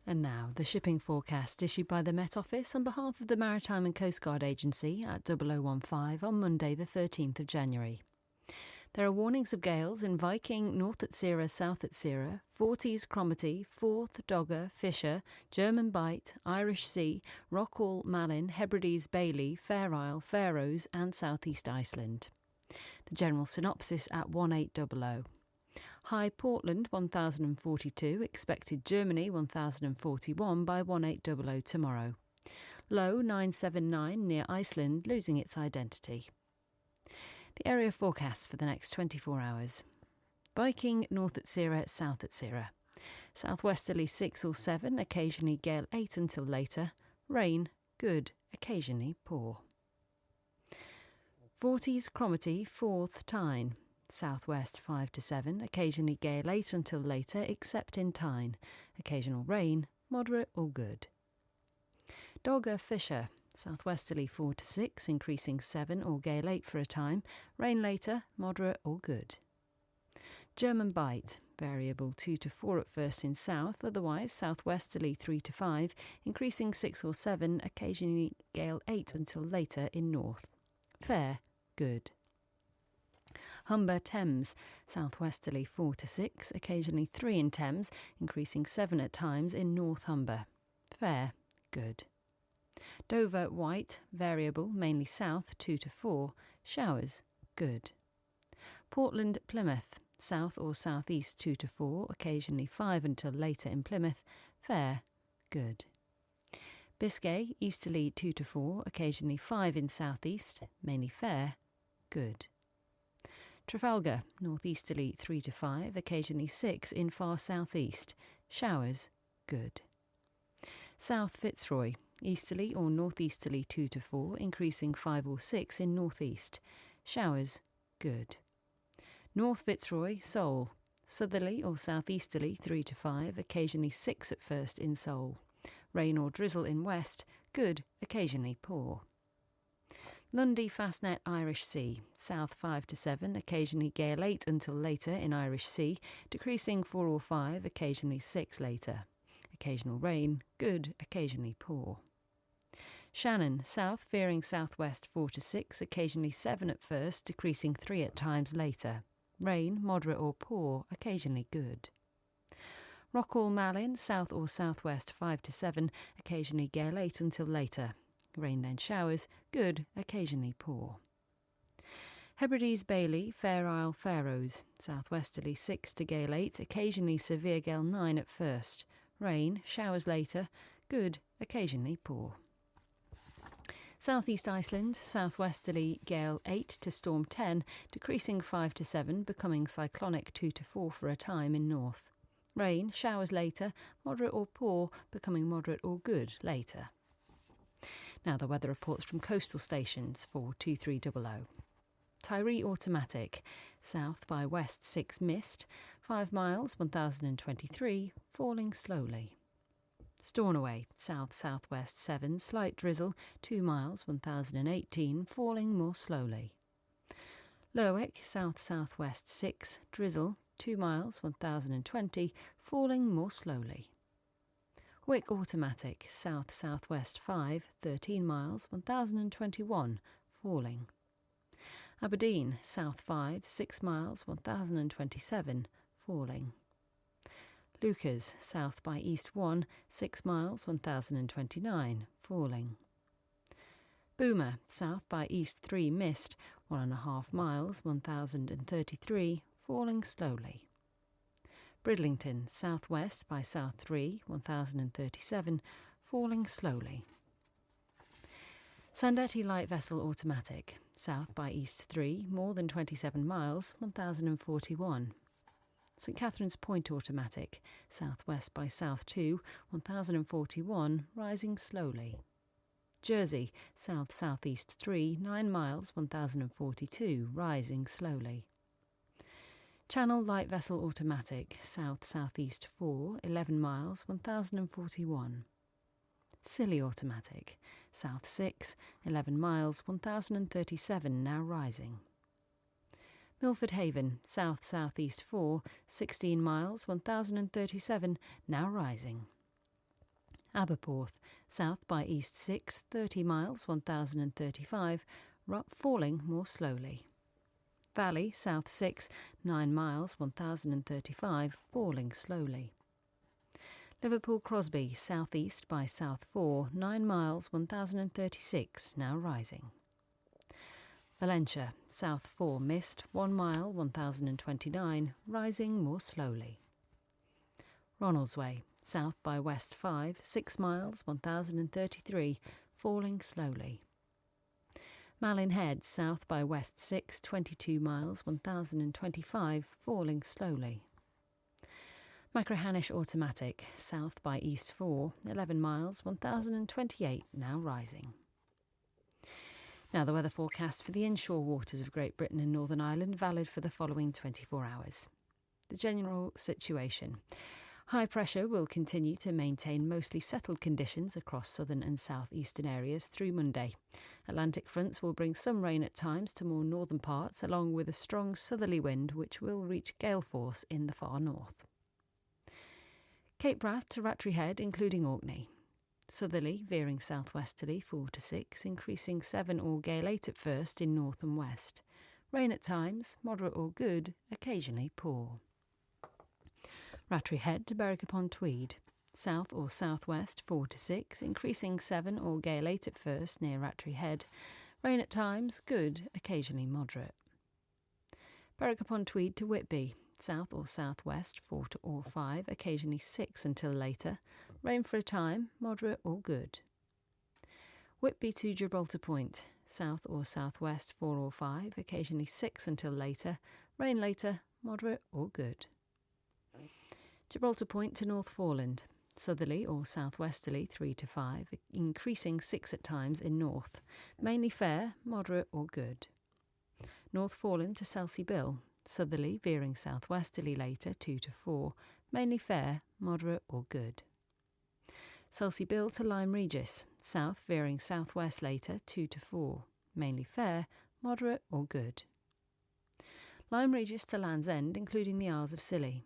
And now, the shipping forecast issued by the Met Office on behalf of the Maritime and Coast Guard Agency at 0015 on Monday the 13th of January. There are warnings of gales in Viking, north at Sierra, south at Sierra, Forties, Cromarty, Forth, Dogger, Fisher, German Bight, Irish Sea, Rockall, Malin, Hebrides, Bailey, Fair Isle, Faroes and South East Iceland. The general synopsis at 1800. High Portland 1042, expected Germany 1041 by 1800 tomorrow. Low 979 near Iceland losing its identity. The area forecasts for the next 24 hours. Viking north at Sierra, south at Sierra. Southwesterly 6 or 7, occasionally gale 8 until later. Rain, good, occasionally poor. Forties, Cromarty, Forth, Tyne. Southwest 5 to 7, occasionally gale 8 until later except in Tyne. Occasional rain, moderate or good. Dogger, Fisher. Southwesterly 4 to 6, increasing 7 or gale 8 for a time. Rain later, moderate or good. German Bight. Variable 2 to 4 at first in south, otherwise southwesterly 3 to 5, increasing 6 or 7, occasionally gale 8 until later in north. Fair, good. Humber, Thames. Southwesterly 4 to 6, occasionally 3 in Thames, increasing 7 at times in North Humber. Fair, good. Dover, White. Variable, mainly south 2 to 4, showers, good. Portland, Plymouth. South or southeast 2 to 4, occasionally 5 until later in Plymouth. Fair, good. Biscay, easterly 2 to 4, occasionally 5 in southeast, mainly fair, good. Trafalgar, northeasterly 3 to 5, occasionally 6 in far southeast, showers, good. South Fitzroy, easterly or northeasterly 2 to 4, increasing 5 or 6 in northeast, showers, good. North Fitzroy, Seoul, southerly or southeasterly 3 to 5, occasionally 6 at first in Seoul. Rain or drizzle in west, good, occasionally poor. Lundy, Fastnet, Irish Sea. South 5 to 7, occasionally gale 8 until later in Irish Sea, decreasing 4 or 5, occasionally 6 later. Occasional rain, good, occasionally poor. Shannon, south veering southwest 4 to 6, occasionally 7 at first, decreasing 3 at times later. Rain, moderate or poor, occasionally good. Rockall, Malin, south or southwest 5 to 7, occasionally gale 8 until later. Rain then showers, good, occasionally poor. Hebrides, Bailey, Fair Isle, Faroes. Southwesterly 6 to gale 8, occasionally severe gale 9 at first. Rain, showers later, good, occasionally poor. Southeast Iceland, southwesterly gale 8 to storm 10, decreasing 5 to 7, becoming cyclonic 2 to 4 for a time in north. Rain, showers later, moderate or poor, becoming moderate or good later. Now the weather reports from coastal stations for 2300. Tiree automatic, south by west 6 mist, 5 miles 1023, falling slowly. Stornoway, south-southwest 7, slight drizzle, 2 miles 1018, falling more slowly. Lerwick, south-southwest 6, drizzle, 2 miles 1020, falling more slowly. Wick automatic, south-southwest 5, 13 miles 1021, falling. Aberdeen, south 5, 6 miles 1027, falling. Lucas, south by east 1, 6 miles 1029, falling. Boomer, south by east 3 mist, 1.5 miles 1033, falling slowly. Bridlington, southwest by south 3, 1037, falling slowly. Sandetti light vessel automatic, south by east 3, more than 27 miles, 1041. St Catherine's Point automatic, southwest by south 2, 1041, rising slowly. Jersey, south-southeast 3, 9 miles, 1042, rising slowly. Channel light vessel automatic, south-southeast 4, 11 miles, 1041. Scilly automatic, south 6, 11 miles, 1037, now rising. Milford Haven, south-southeast 4, 16 miles, 1037, now rising. Aberporth, south by east 6, 30 miles, 1035, falling more slowly. Valley, south 6, 9 miles, 1035, falling slowly. Liverpool Crosby, south-east by south 4, 9 miles, 1036, now rising. Valentia, south 4, mist, 1 mile, 1029, rising more slowly. Ronaldsway, south by west 5, 6 miles, 1033, falling slowly. Malin Head, south by west 6, 22 miles, 1025, falling slowly. Machrihanish Automatic, south by east 4, 11 miles, 1028, now rising. Now the weather forecast for the inshore waters of Great Britain and Northern Ireland, valid for the following 24 hours. The general situation. High pressure will continue to maintain mostly settled conditions across southern and southeastern areas through Monday. Atlantic fronts will bring some rain at times to more northern parts, along with a strong southerly wind which will reach gale force in the far north. Cape Wrath to Rattray Head, including Orkney. Southerly, veering southwesterly 4 to 6, increasing 7 or gale 8 at first in north and west. Rain at times, moderate or good, occasionally poor. Rattray Head to Berwick upon Tweed. South or southwest 4 to 6, increasing 7 or gale 8 at first near Rattray Head. Rain at times, good, occasionally moderate. Berwick upon Tweed to Whitby. South or southwest 4 or 5, occasionally 6 until later. Rain for a time, moderate or good. Whitby to Gibraltar Point. South or southwest 4 or 5, occasionally 6 until later. Rain later, moderate or good. Gibraltar Point to North Foreland. Southerly or southwesterly 3 to 5, increasing 6 at times in north. Mainly fair, moderate or good. North Foreland to Selsey Bill. Southerly, veering southwesterly later 2 to 4, mainly fair, moderate or good. Selsey Bill to Lyme Regis. South, veering southwest later 2 to 4, mainly fair, moderate or good. Lyme Regis to Land's End, including the Isles of Scilly.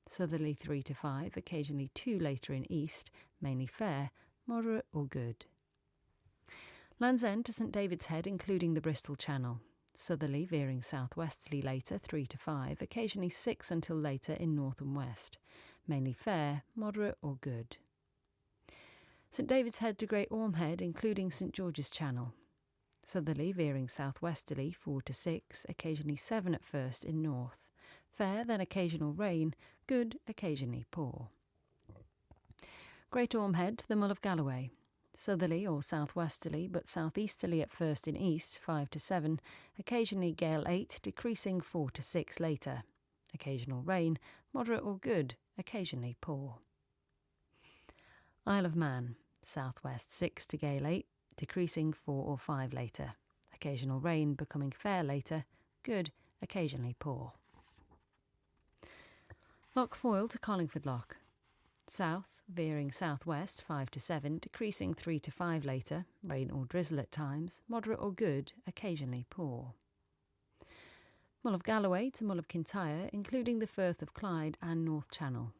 Southerly 3 to 5, occasionally 2 later in east, mainly fair, moderate or good. Land's End to St David's Head, including the Bristol Channel. Southerly, veering southwesterly later 3 to 5, occasionally 6 until later in north and west. Mainly fair, moderate or good. St David's Head to Great Orme Head, including St George's Channel. Southerly, veering southwesterly 4 to 6, occasionally 7 at first in north. Fair, then occasional rain, good, occasionally poor. Great Orme Head to the Mull of Galloway. Southerly or southwesterly, but southeasterly at first in east, 5 to 7, occasionally gale 8, decreasing 4 to 6 later. Occasional rain, moderate or good, occasionally poor. Isle of Man, southwest 6 to gale 8, decreasing 4 or 5 later. Occasional rain, becoming fair later, good, occasionally poor. Loch Foyle to Collingford Loch. South, veering southwest 5 to 7, decreasing 3 to 5 later, rain or drizzle at times, moderate or good, occasionally poor. Mull of Galloway to Mull of Kintyre, including the Firth of Clyde and North Channel.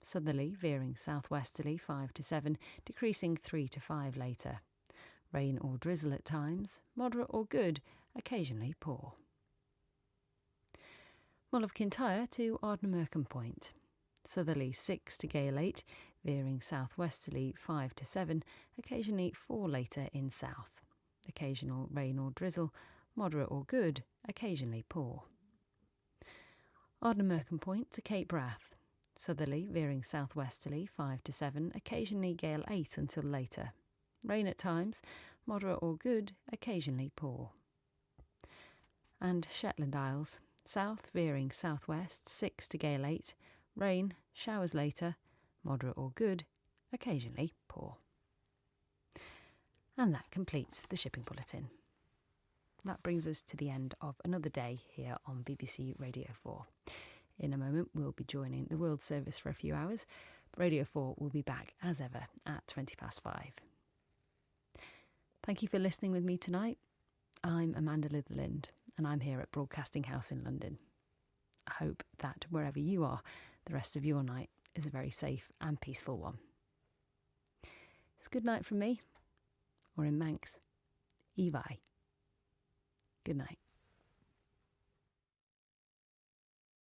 Southerly, veering southwesterly 5 to 7, decreasing 3 to 5 later. Rain or drizzle at times, moderate or good, occasionally poor. Mull of Kintyre to Ardnamurchan Point. Southerly 6 to gale 8, veering southwesterly 5 to 7, occasionally 4 later in south. Occasional rain or drizzle, moderate or good, occasionally poor. Ardnamurchan Point to Cape Wrath. Southerly, veering southwesterly 5 to 7, occasionally gale 8 until later. Rain at times, moderate or good, occasionally poor. And Shetland Isles. South, veering southwest 6 to gale 8, rain, showers later, moderate or good, occasionally poor. And that completes the shipping bulletin. That brings us to the end of another day here on BBC Radio 4. In a moment, we'll be joining the World Service for a few hours. Radio 4 will be back as ever at 5:20. Thank you for listening with me tonight. I'm Amanda Litherland, and I'm here at Broadcasting House in London. I hope that wherever you are, the rest of your night is a very safe and peaceful one. It's good night from me, or in Manx, Evi. Good night.